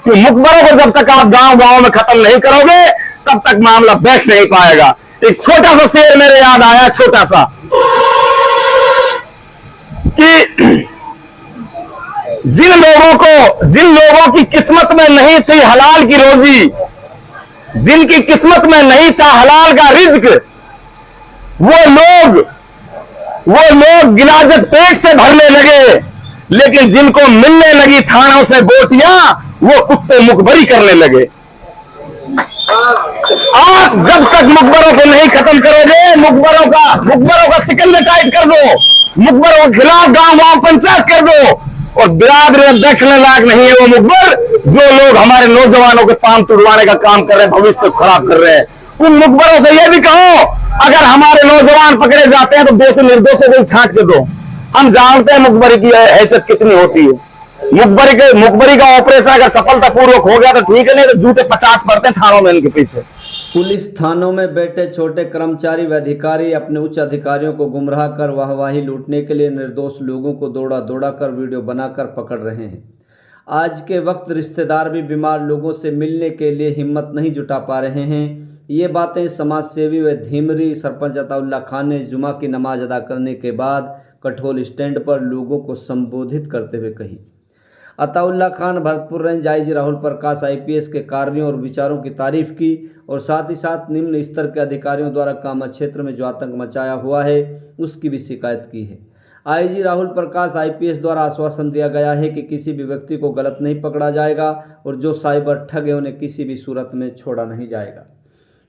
कि मुखबरों को जब तक आप गांव गांव में खत्म नहीं करोगे तब तक मामला बैठ नहीं पाएगा। एक छोटा सा शेर मेरे याद आया, छोटा सा, कि जिन लोगों की किस्मत में नहीं थी हलाल की रोजी, जिनकी किस्मत में नहीं था हलाल का रिज्क, वो लोग गिलाजत पेट से भरने लगे, लेकिन जिनको मिलने लगी थानों से बोटियां वो कुत्ते मुखबरी करने लगे। आप जब तक मुखबरों को नहीं खत्म करोगे, मुखबरों का सिकंदर टाइट कर दो, मुखबरों के खिलाफ गांव गांव पंचायत कर दो, और बिरादरी में देखने लायक नहीं है वो मुखबर जो लोग हमारे नौजवानों के पांव तुड़वाने का काम कर रहे हैं, भविष्य खराब कर रहे हैं। उन मुखबरों से यह भी कहो, अगर हमारे नौजवान पकड़े जाते हैं तो दोषी निर्दोषों को छांट के दो। हम जानते हैं मुखबरी की हैसियत कितनी होती है। मुखबरी का ऑपरेशन अगर सफलतापूर्वक हो गया तो ठीक है, नहीं तो जूते 50 पड़ते हैं थानों में इनके पीछे। पुलिस थानों में बैठे छोटे कर्मचारी व अधिकारी अपने उच्च अधिकारियों को गुमराह कर वाहवाही लूटने के लिए निर्दोष लोगों को दौड़ा दौड़ा कर वीडियो बनाकर पकड़ रहे हैं। आज के वक्त रिश्तेदार भी बीमार लोगों से मिलने के लिए हिम्मत नहीं जुटा पा रहे हैं। ये बातें समाज सेवी व धीमरी सरपंच अताउल्ला खान ने जुमा की नमाज अदा करने के बाद कठोल स्टैंड पर लोगों को संबोधित करते हुए कही। Ataullah Khan Bharatpur range IG Rahul Prakash IPS के कार्यों और विचारों की तारीफ की और साथ ही साथ निम्न स्तर के अधिकारियों द्वारा कामा क्षेत्र में जो आतंक मचाया हुआ है उसकी भी शिकायत की है। आईजी राहुल प्रकाश आईपीएस द्वारा आश्वासन दिया गया है कि किसी भी व्यक्ति को गलत नहीं पकड़ा जाएगा और जो साइबर ठग है उन्हें किसी भी सूरत में छोड़ा नहीं जाएगा।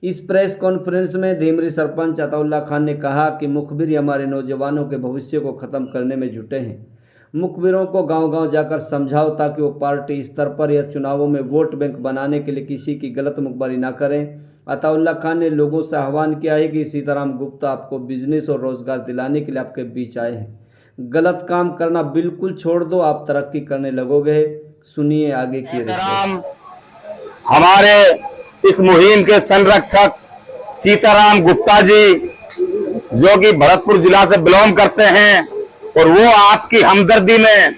इस प्रेस कॉन्फ्रेंस में धीमरी सरपंच अताउल्ला खान ने कहा कि मुखबिर हमारे नौजवानों के भविष्य को ख़त्म करने में जुटे हैं। मुखबिरों को गांव-गांव जाकर समझाओ ताकि वो पार्टी स्तर पर या चुनावों में वोट बैंक बनाने के लिए किसी की गलत मुखबरी ना करें। अताउल्ला खान ने लोगों से आह्वान किया है कि सीताराम गुप्ता आपको बिजनेस और रोजगार दिलाने के लिए आपके बीच आए हैं। गलत काम करना बिल्कुल छोड़ दो, आप तरक्की करने लगोगे। सुनिए आगे की रिपोर्ट। हमारे इस मुहिम के संरक्षक सीताराम गुप्ता जी, जो कि भरतपुर जिला से बिलोंग करते हैं, और वो आपकी हमदर्दी में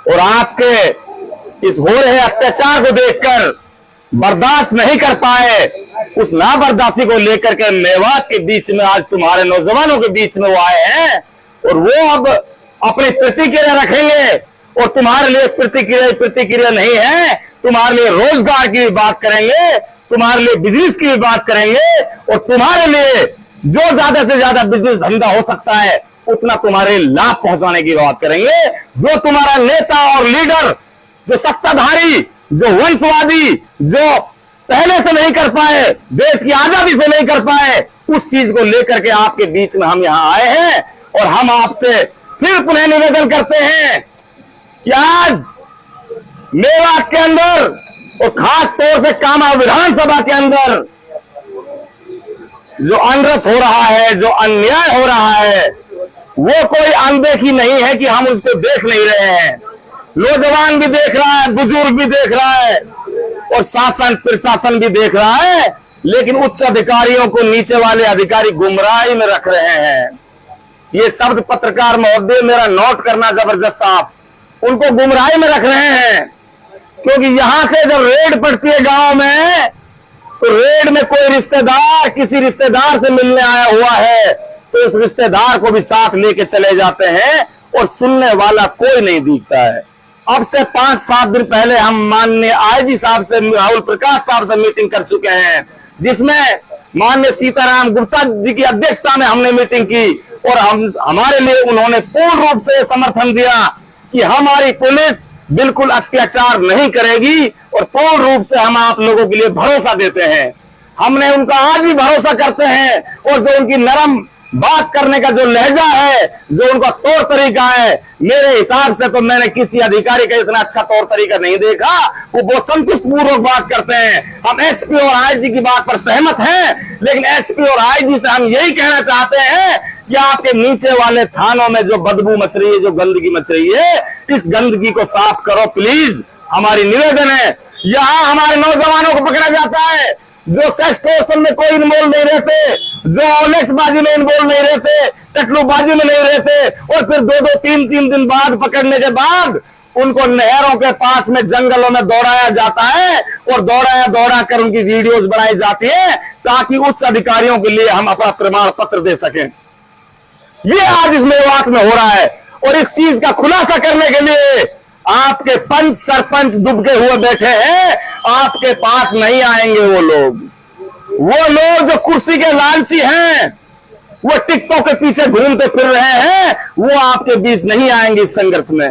और आपके इस हो रहे अत्याचार को देखकर बर्दाश्त नहीं कर पाए, उस नाबर्दाश्ती को लेकर के मेवात के बीच में आज तुम्हारे नौजवानों के बीच में वो आए हैं, और वो अब अपनी प्रतिक्रिया रखेंगे। और तुम्हारे लिए प्रतिक्रिया नहीं है, तुम्हारे लिए रोजगार की भी बात करेंगे, तुम्हारे लिए बिजनेस की भी बात करेंगे, और तुम्हारे लिए जो ज्यादा से ज्यादा बिजनेस धंधा हो सकता है उतना तुम्हारे लाभ पहुंचाने की बात करेंगे। जो तुम्हारा नेता और लीडर, जो सत्ताधारी, जो वंशवादी, जो पहले से नहीं कर पाए, देश की आजादी से नहीं कर पाए, उस चीज को लेकर के आपके बीच में हम यहां आए हैं। और हम आपसे फिर पुनः निवेदन करते हैं कि आज मेवात के अंदर और खास तौर से कामा विधानसभा के अंदर जो अनर्थ हो रहा है, जो अन्याय हो रहा है, वो कोई अनदेखी नहीं है कि हम उसको देख नहीं रहे हैं। नौजवान भी देख रहा है, बुजुर्ग भी देख रहा है, और शासन प्रशासन भी देख रहा है, लेकिन उच्च अधिकारियों को नीचे वाले अधिकारी गुमराही में रख रहे हैं। ये शब्द पत्रकार महोदय मेरा नोट करना जबरदस्त, आप उनको गुमराही में रख रहे हैं, क्योंकि यहां से जब रेड पड़ती है गांव में, तो रेड में कोई रिश्तेदार किसी रिश्तेदार से मिलने आया हुआ है तो उस रिश्तेदार को भी साथ लेके चले जाते हैं, और सुनने वाला कोई नहीं दिखता है। अब से 5-7 दिन पहले हम माननीय आईजी साहब से, राहुल प्रकाश साहब से मीटिंग कर चुके हैं, जिसमें माननीय सीताराम गुप्ता जी की अध्यक्षता में हमने मीटिंग की, और हमारे लिए उन्होंने पूर्ण रूप से समर्थन दिया कि हमारी पुलिस बिल्कुल अत्याचार नहीं करेगी, और पूर्ण रूप से हम आप लोगों के लिए भरोसा देते हैं। हमने उनका आज भी भरोसा करते हैं, और जो उनकी नरम बात करने का जो लहजा है, जो उनका तौर तरीका है, मेरे हिसाब से तो मैंने किसी अधिकारी का इतना अच्छा तौर तरीका नहीं देखा। वो बहुत संतुष्ट पूर्वक बात करते हैं। हम एसपी और आईजी की बात पर सहमत हैं, लेकिन एसपी और आईजी से हम यही कहना चाहते हैं कि आपके नीचे वाले थानों में जो बदबू मच रही है, जो गंदगी मच रही है, इस गंदगी को साफ करो प्लीज। हमारी निवेदन है। यहाँ हमारे नौजवानों को पकड़ा जाता है जो सेक्स टॉर्शन में कोई इन्वॉल्व नहीं रहते, जो ऑलेक्सबाजी में इन्वॉल्व नहीं रहते, टटलूबाजी में नहीं रहते, और फिर 2-2, 3-3 दिन बाद पकड़ने के बाद उनको नहरों के पास में जंगलों में दौड़ाया जाता है और दौड़ा कर उनकी वीडियोस बनाई जाती है ताकि उच्च अधिकारियों के लिए हम अपना प्रमाण पत्र दे सकें। ये आज इस मेवात में हो रहा है और इस चीज का खुलासा करने के लिए आपके पंच सरपंच दुबके हुए बैठे हैं। आपके पास नहीं आएंगे वो लोग जो कुर्सी के लालची हैं, वो टिकटॉक के पीछे घूमते फिर रहे हैं, वो आपके बीच नहीं आएंगे इस संघर्ष में।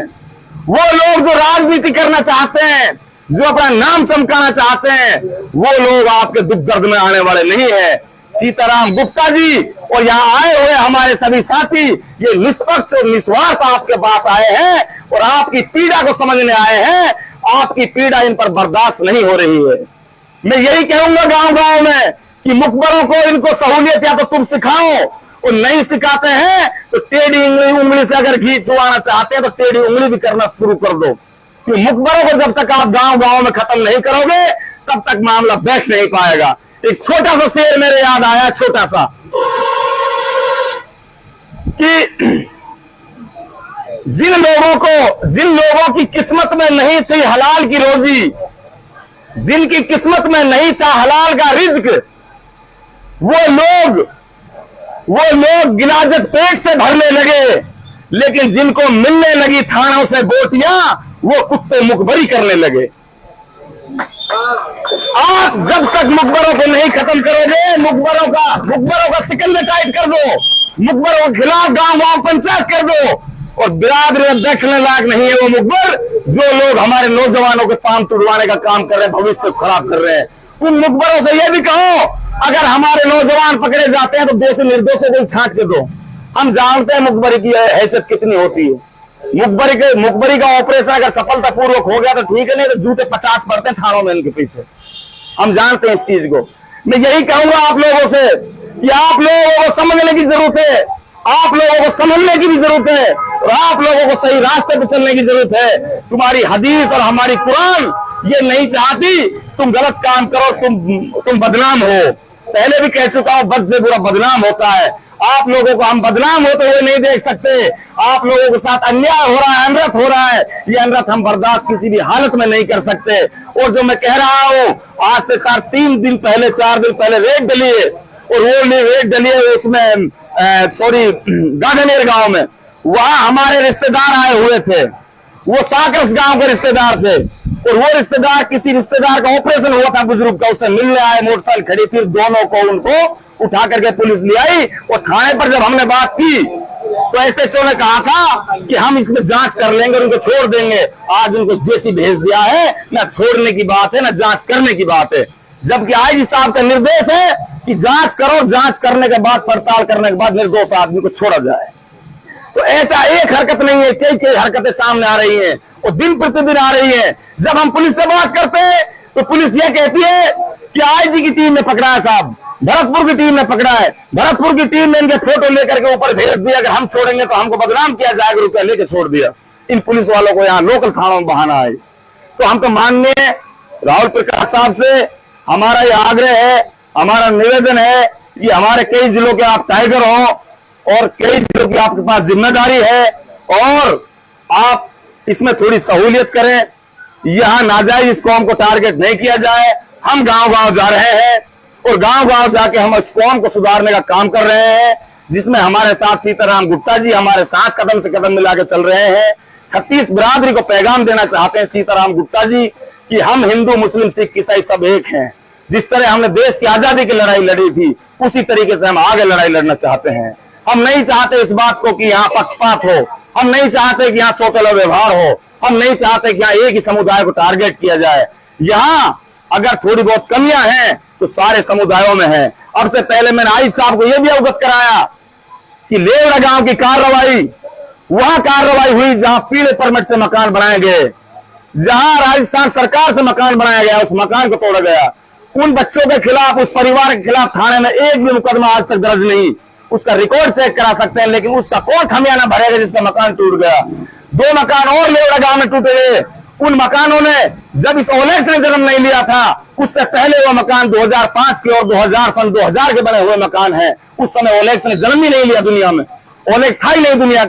वो लोग जो राजनीति करना चाहते हैं, जो अपना नाम चमकाना चाहते हैं, वो लोग आपके दुख दर्द में आने वाले नहीं है। सीताराम गुप्ता जी और यहां आए हुए हमारे सभी साथी ये निष्पक्ष और निस्वार्थ आपके पास आए हैं और आपकी पीड़ा को समझने आए हैं। आपकी पीड़ा इन पर बर्दाश्त नहीं हो रही है। मैं यही कहूंगा गांव गांव में कि मुखबरों को इनको सहूलियत या तो तुम सिखाओ, और नहीं सिखाते हैं तो टेढ़ी उंगली से अगर घी चुवाना चाहते हैं तो टेढ़ी उंगली भी करना शुरू कर दो। क्योंकि मुखबरों को जब तक आप गांव गांव में खत्म नहीं करोगे तब तक मामला बैठ नहीं पाएगा। एक छोटा सा शेर मेरे याद आया, छोटा सा, कि जिन लोगों की किस्मत में नहीं थी हलाल की रोजी, जिनकी किस्मत में नहीं था हलाल का रिज्क, वो लोग गिलाजत पेट से भरने लगे। लेकिन जिनको मिलने लगी थानों से बोटियां, वो कुत्ते मुखबरी करने लगे। आप जब तक मुखबरों को नहीं खत्म करोगे, मुखबरों का सिकंदर टाइट कर दो, मुखबरों के खिलाफ गांव गांव पंचायत कर दो, और बिरादरी में देखने लायक नहीं है वो मुखबर जो लोग हमारे नौजवानों के पांव तुड़वाने का काम कर रहे हैं, भविष्य खराब कर रहे हैं। उन मुखबरों से यह भी कहो अगर हमारे नौजवान पकड़े जाते हैं तो दोषी निर्दोषों को छांट के दो। हम जानते हैं मुखबरी की हैसियत कितनी होती है। मुखबरी का ऑपरेशन अगर सफलतापूर्वक हो गया तो ठीक है, नहीं तो जूते 50 पड़ते हैं थानों में इनके पीछे। हम जानते हैं इस चीज को। मैं यही कहूंगा आप लोगों से कि आप लोगों को समझने की जरूरत है, आप लोगों को समझने की भी जरूरत है, और आप लोगों को सही रास्ते पर चलने की जरूरत है। तुम्हारी हदीस और हमारी कुरान ये नहीं चाहती तुम गलत काम करो, तुम बदनाम हो। पहले भी कह चुका हूं, बद से बुरा बदनाम होता है। आप लोगों को हम बदनाम होते हुए नहीं देख सकते। आप लोगों के साथ अन्याय हो रहा है, अनर्थ हो रहा है, ये अनर्थ हम बर्दाश्त किसी भी हालत में नहीं कर सकते। और जो मैं कह रहा हूं, आज से 4 दिन पहले रेड डली है, और वो रेड डली है उसमें गार्डनेर गांव में। वहां हमारे रिश्तेदार आए हुए थे, वो साकरस गांव के रिश्तेदार थे, और वो रिश्तेदार किसी रिश्तेदार का ऑपरेशन हुआ था बुजुर्ग का, उससे मिलने आए, मोटरसाइकिल खड़ी थी, दोनों को उनको उठा करके पुलिस ले आई। और थाने पर जब हमने बात की तो एसएचओ ने कहा था कि हम इसमें जांच कर लेंगे और उनको छोड़ देंगे। आज उनको जेसी भेज दिया है। ना छोड़ने की बात है ना जांच करने की बात है, जबकि आईजी साहब का निर्देश है कि जांच करो, जांच करने के बाद, पड़ताल करने के बाद निर्दोष आदमी को छोड़ा जाए। तो ऐसा एक हरकत नहीं है, कई हरकतें सामने आ रही हैं और दिन प्रतिदिन आ रही है। जब हम पुलिस से बात करते हैं तो पुलिस ये कहती है कि आईजी की टीम ने पकड़ा है साहब, भरतपुर की टीम ने पकड़ा है, भरतपुर की टीम ने इनके फोटो लेकर के ऊपर भेज दिया, अगर हम छोड़ेंगे तो हमको बदनाम किया जाएगा, रुपया लेके छोड़ दिया। इन पुलिस वालों को यहाँ लोकल थानों में बहाना है। तो हम तो माननीय राहुल प्रकाश साहब से हमारा ये आग्रह है, हमारा निवेदन है कि हमारे कई जिलों के आप टाइगर हो और कई जिलों की आपके पास जिम्मेदारी है, और आप इसमें थोड़ी सहूलियत करें। यहां नाजायज इस कौम को टारगेट नहीं किया जाए। हम गांव गांव जा रहे हैं और गांव गांव जाके हम इस कौम को सुधारने का काम कर रहे हैं, जिसमें हमारे साथ सीताराम गुप्ता जी हमारे साथ कदम से कदम मिला के चल रहे हैं। 36 बिरादरी को पैगाम देना चाहते हैं सीताराम गुप्ता जी कि हम हिंदू मुस्लिम सिख ईसाई सब एक हैं। जिस तरह हमने देश की आजादी की लड़ाई लड़ी थी, उसी तरीके से हम आगे लड़ाई लड़ना चाहते हैं। हम नहीं चाहते इस बात को कि यहाँ पक्षपात हो, हम नहीं चाहते कि यहाँ सौतेला व्यवहार हो, हम नहीं चाहते कि यहाँ एक ही समुदाय को टारगेट किया जाए। यहाँ अगर थोड़ी बहुत कमियां हैं तो सारे समुदायों में है। अब से पहले मैंने आईजी साहब को यह भी अवगत कराया कि लेवड़ा गांव की कार्रवाई, वहां कार्रवाई हुई जहां पीले परमिट से मकान बनाए गए, जहां राजस्थान सरकार से मकान बनाया गया, उस मकान को तोड़ा गया। उन बच्चों के खिलाफ, उस परिवार के खिलाफ थाने में एक भी मुकदमा आज तक दर्ज नहीं। उसका रिकॉर्ड चेक करा सकते हैं, लेकिन उसका कौन खमियाना भरेगा जिसका मकान टूट गया। 2 मकान और लेवड़ा गांव में टूटे गए। उन मकानों ने, जब इस ओलेक्स ने जन्म नहीं लिया था, उससे पहले वो मकान 2005 के और 2000 के बने हुए मकान हैं। उस समय ओलेक्स ने जन्म ही नहीं लिया दुनिया में, ओलेक्स था ही नहीं दुनिया।